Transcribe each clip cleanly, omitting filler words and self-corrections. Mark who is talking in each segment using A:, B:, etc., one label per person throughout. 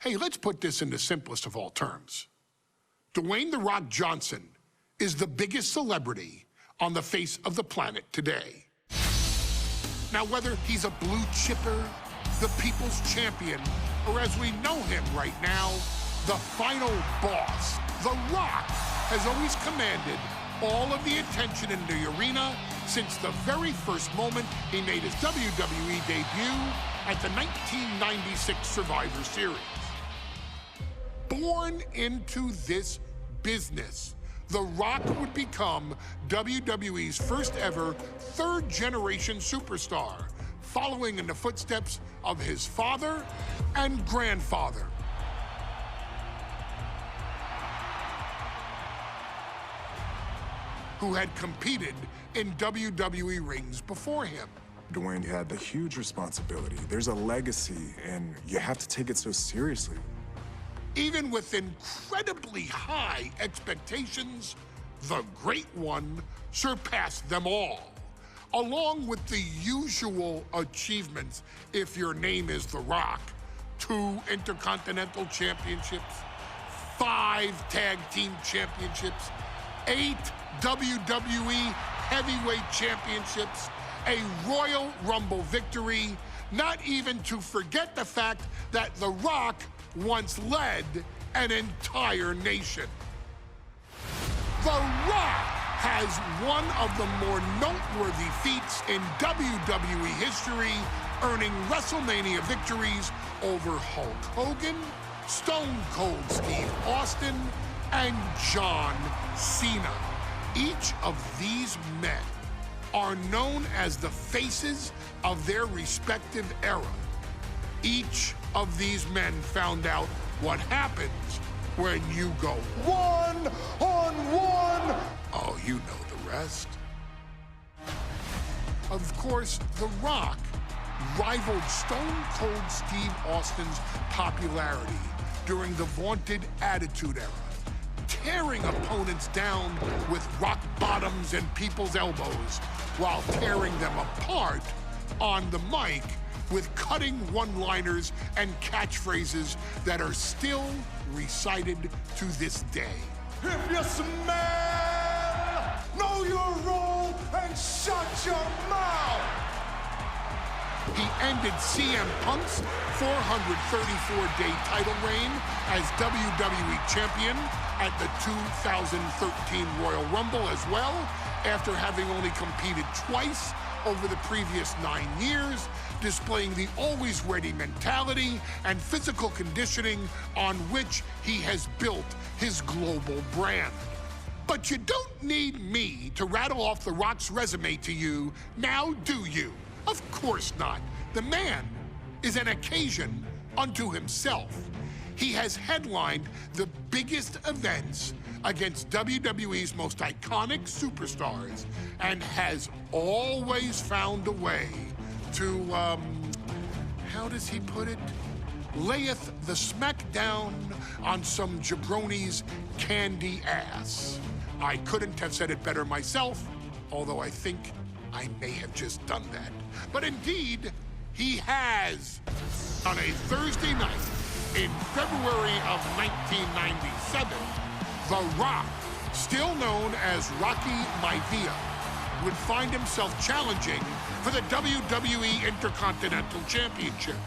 A: Hey, let's put this in the simplest of all terms. Dwayne "The Rock" Johnson is the biggest celebrity on the face of the planet today. Now, whether he's a blue chipper, the people's champion, or as we know him right now, the final boss, The Rock has always commanded all of the attention in the arena since the very first moment he made his WWE debut at the 1996 Survivor Series. Born into this business, The Rock would become WWE's first ever third-generation superstar, following in the footsteps of his father and grandfather. Who had competed in WWE rings before him.
B: Dwayne had the huge responsibility. There's a legacy, and you have to take it so seriously.
A: Even with incredibly high expectations, the Great One surpassed them all, along with the usual achievements if your name is The Rock: 2 Intercontinental Championships, 5 Tag Team Championships, 8 WWE Heavyweight Championships, a Royal Rumble victory, not even to forget the fact that The Rock once led an entire nation. The Rock has one of the more noteworthy feats in WWE history, earning WrestleMania victories over Hulk Hogan, Stone Cold Steve Austin, and John Cena. Each of these men are known as the faces of their respective era. Each of these men found out what happens when you go one-on-one. Oh, you know the rest. Of course, The Rock rivaled Stone Cold Steve Austin's popularity during the vaunted Attitude Era, tearing opponents down with rock bottoms and people's elbows while tearing them apart on the mic with cutting one-liners and catchphrases that are still recited to this day.
C: If you smell, know your role and shut your mouth.
A: He ended CM Punk's 434-day title reign as WWE Champion at the 2013 Royal Rumble as well, after having only competed twice over the previous 9 years, displaying the always-ready mentality and physical conditioning on which he has built his global brand. But you don't need me to rattle off The Rock's resume to you, now do you? Of course not. The man is an occasion unto himself. He has headlined the biggest events against WWE's most iconic superstars and has always found a way to, how does he put it? Layeth the smackdown on some jabroni's candy ass. I couldn't have said it better myself, although I think I may have just done that. But indeed, he has. On a Thursday night in February of 1997, The Rock, still known as Rocky Maivia, would find himself challenging for the WWE Intercontinental Championship.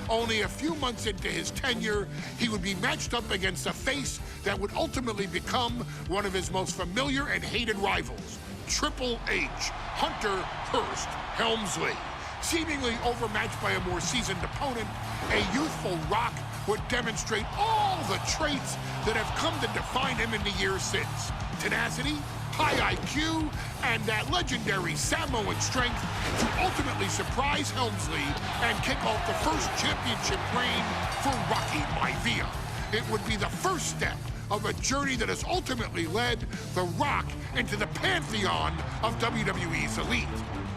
A: Only a few months into his tenure, he would be matched up against a face that would ultimately become one of his most familiar and hated rivals, Triple H, Hunter Hearst Helmsley. Seemingly overmatched by a more seasoned opponent, a youthful Rock would demonstrate all the traits that have come to define him in the years since. Tenacity, high IQ, and that legendary Samoan strength to ultimately surprise Helmsley and kick off the first championship reign for Rocky Maivia. It would be the first step of a journey that has ultimately led The Rock into the pantheon of WWE's elite.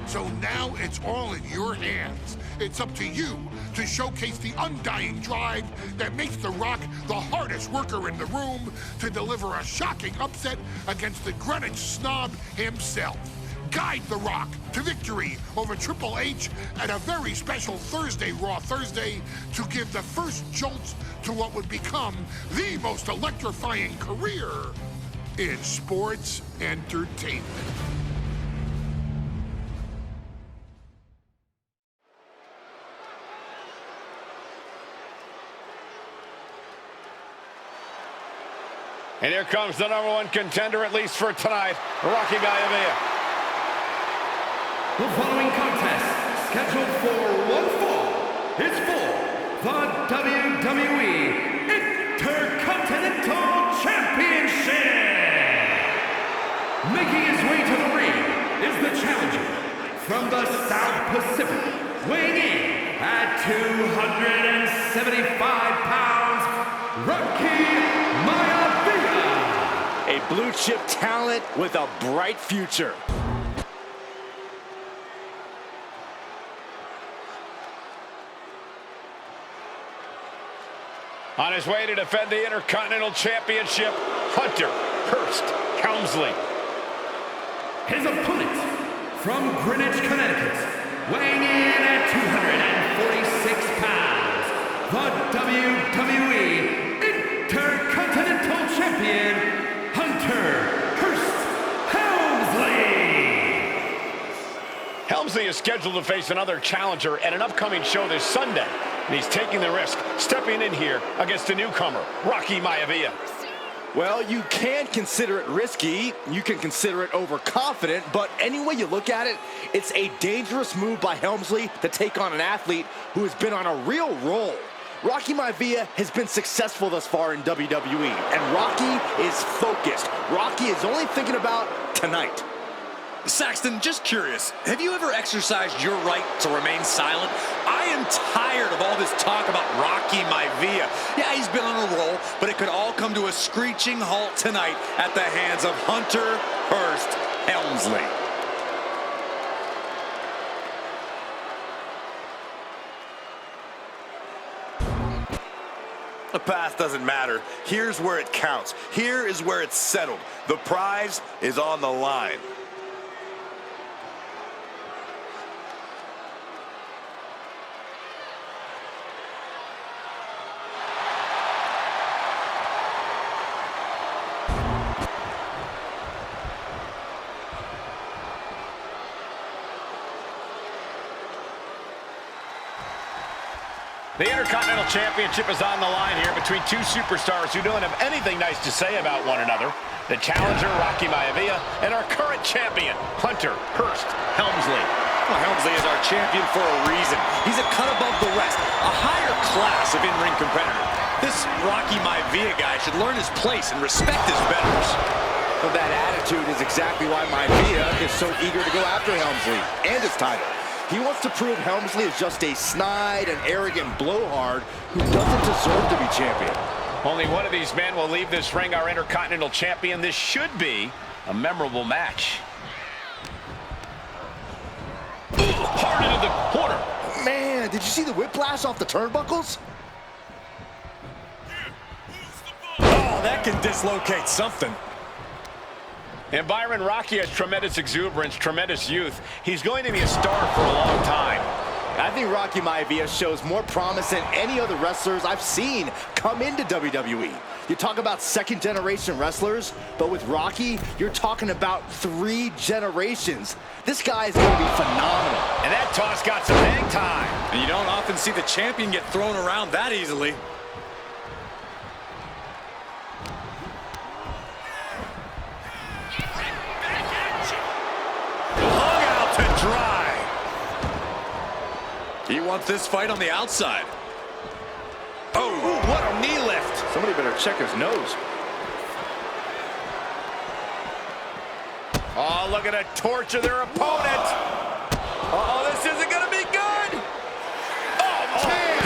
A: So now it's all in your hands. It's up to you to showcase the undying drive that makes The Rock the hardest worker in the room to deliver a shocking upset against the Greenwich snob himself. guide The Rock to victory over Triple H at a very special Thursday, Raw Thursday, to give the first jolts to what would become the most electrifying career in sports entertainment.
D: And here comes the #1 contender, at least for tonight, Rocky Maivia.
E: The following contest, scheduled for one fall, is for the WWE Intercontinental Championship. Making his way to the ring is the challenger from the South Pacific, weighing in at 275 pounds, Rocky Maivia.
F: A blue chip talent with a bright future.
D: On his way to defend the Intercontinental Championship, Hunter Hearst Helmsley.
E: His opponent from Greenwich, Connecticut, weighing in at 246 pounds, the WWE Intercontinental Champion, Hunter Hearst Helmsley.
D: Helmsley is scheduled to face another challenger at an upcoming show this Sunday. And he's taking the risk, stepping in here against a newcomer, Rocky Maivia.
F: Well, you can consider it risky, you can consider it overconfident, but any way you look at it, it's a dangerous move by Helmsley to take on an athlete who has been on a real roll. Rocky Maivia has been successful thus far in WWE, and Rocky is focused. Rocky is only thinking about tonight.
G: Saxton, just curious, have you ever exercised your right to remain silent? I am tired of all this talk about Rocky Maivia. Yeah, he's been on a roll, but it could all come to a screeching halt tonight at the hands of Hunter Hearst Helmsley. The past doesn't matter. Here's where it counts. Here is where it's settled. The prize is on the line.
D: The Intercontinental Championship is on the line here between two superstars who don't have anything nice to say about one another. The challenger, Rocky Maivia, and our current champion, Hunter Hearst Helmsley.
G: Well, Helmsley is our champion for a reason. He's a cut above the rest, a higher class of in-ring competitor. This Rocky Maivia guy should learn his place and respect his betters.
F: Well, that attitude is exactly why Maivia is so eager to go after Helmsley and his title. He wants to prove Helmsley is just a snide and arrogant blowhard who doesn't deserve to be champion.
D: Only one of these men will leave this ring our Intercontinental Champion. This should be a memorable match. Hard into the corner.
F: Man, did you see the whiplash off the turnbuckles?
G: Oh, that can dislocate something.
D: And Byron, Rocky has tremendous exuberance, tremendous youth. He's going to be a star for a long time.
F: I think Rocky Maivia shows more promise than any other wrestlers I've seen come into WWE. You talk about second-generation wrestlers, but with Rocky, you're talking about 3 generations. This guy is going to be phenomenal.
D: And that toss got some hang time.
G: And you don't often see the champion get thrown around that easily. Dry. He wants this fight on the outside. Oh, what a knee lift.
F: Somebody better check his nose.
D: Oh, look at a torture their opponent. Uh-oh, this isn't going to be good. Oh, man.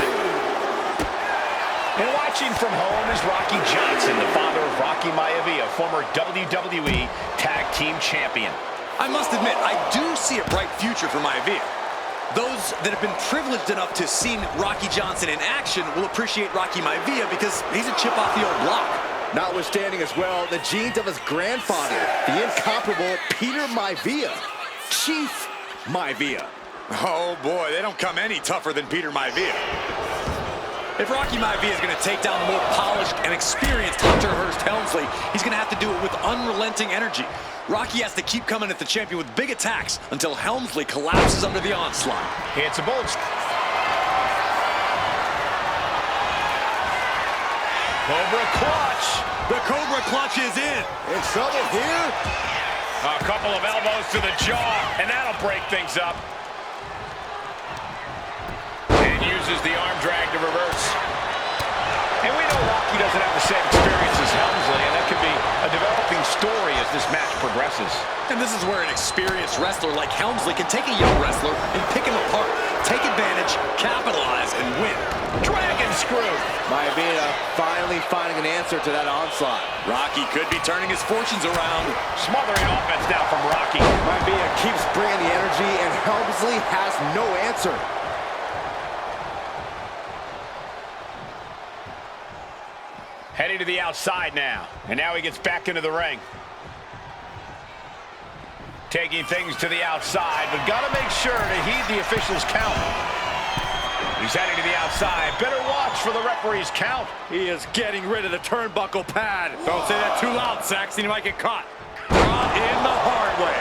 D: And watching from home is Rocky Johnson, the father of Rocky Maivia, former WWE Tag Team Champion.
G: I must admit, I do see a bright future for Maivia. Those that have been privileged enough to see Rocky Johnson in action will appreciate Rocky Maivia because he's a chip off the old block.
F: Notwithstanding as well the genes of his grandfather, the incomparable Peter Maivia. Chief Maivia.
G: Oh boy, they don't come any tougher than Peter Maivia. If Rocky Maivia is going to take down the more polished and experienced Hunter Hearst Helmsley, he's going to have to do it with unrelenting energy. Rocky has to keep coming at the champion with big attacks until Helmsley collapses under the onslaught.
D: It's a bold. Cobra clutch.
G: The Cobra clutch is in.
F: In trouble here.
D: A couple of elbows to the jaw, and that'll break things up. And uses the arm drag to reverse. And we know Rocky doesn't have the same experience as Helmsley, and that could be a developing story as this match progresses.
G: And this is where an experienced wrestler like Helmsley can take a young wrestler and pick him apart, take advantage, capitalize, and win.
D: Dragon screw.
F: Maivia finally finding an answer to that onslaught.
G: Rocky could be turning his fortunes around.
D: Smothering offense now from Rocky.
F: Maivia keeps bringing the energy, and Helmsley has no answer.
D: Heading to the outside now. And now he gets back into the ring. Taking things to the outside, but got to make sure to heed the official's count. He's heading to the outside. Better watch for the referee's count.
F: He is getting rid of the turnbuckle pad.
G: Don't say that too loud, Saxton. You might get caught. Brought in the hard way.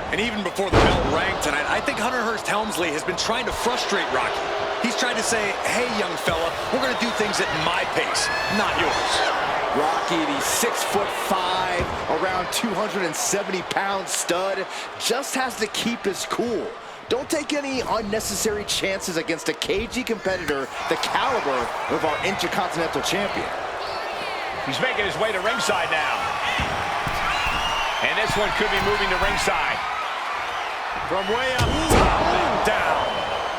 G: And even before the bell rang tonight, I think Hunter Hearst Helmsley has been trying to frustrate Rocky. He's tried to say, hey, young fella, we're going to do things at my pace, not yours.
F: Rocky, the 6'5", around 270-pound stud, just has to keep his cool. Don't take any unnecessary chances against a cagey competitor the caliber of our Intercontinental Champion.
D: He's making his way to ringside now. And this one could be moving to ringside. From way up top and down.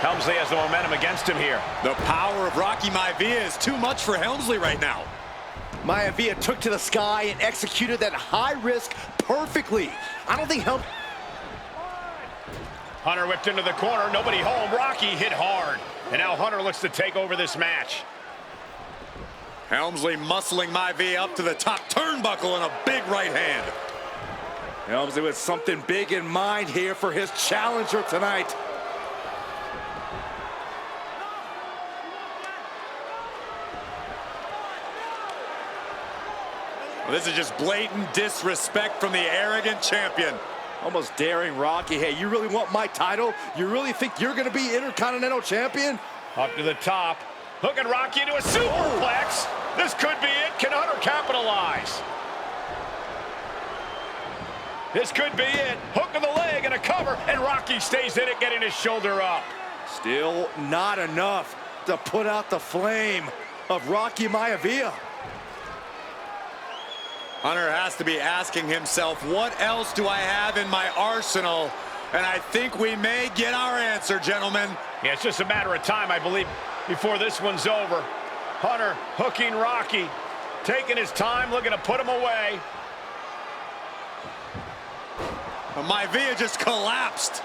D: Helmsley has the momentum against him here.
G: The power of Rocky Maivia is too much for Helmsley right now.
F: Maivia took to the sky and executed that high risk perfectly. I don't think
D: Hunter whipped into the corner. Nobody home. Rocky hit hard. And now Hunter looks to take over this match.
G: Helmsley muscling Maivia up to the top turnbuckle and a big right hand.
F: Helmsley with something big in mind here for his challenger tonight.
G: Well, this is just blatant disrespect from the arrogant champion.
F: Almost daring Rocky. Hey, you really want my title? You really think you're going to be Intercontinental Champion?
D: Up to the top. Hooking Rocky into a superplex. This could be it. Can Hunter capitalize? This could be it. Hook of the leg and a cover. And Rocky stays in it, getting his shoulder up.
F: Still not enough to put out the flame of Rocky Maivia.
G: Hunter has to be asking himself, what else do I have in my arsenal? And I think we may get our answer, gentlemen.
D: Yeah, it's just a matter of time, I believe, before this one's over. Hunter hooking Rocky, taking his time, looking to put him away.
G: Maivia just collapsed.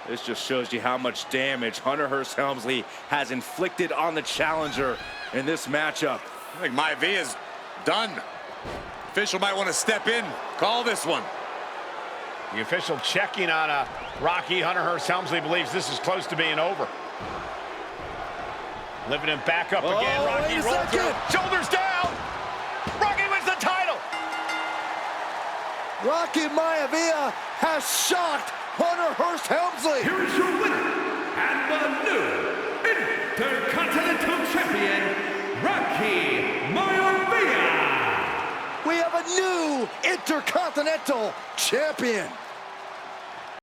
F: This just shows you how much damage Hunter Hearst Helmsley has inflicted on the challenger in this matchup.
G: I think Maivia's done. Official might want to step in, call this one.
D: The official checking on Rocky. Hunter Hearst Helmsley believes this is close to being over. Lifting him back up again. Rocky rolls through. Shoulders down. Rocky wins the title.
F: Rocky Maivia has shocked Hunter Hearst Helmsley.
E: Here is your winner, and the new Intercontinental Champion, Rocky Maivia.
F: We have a new Intercontinental Champion.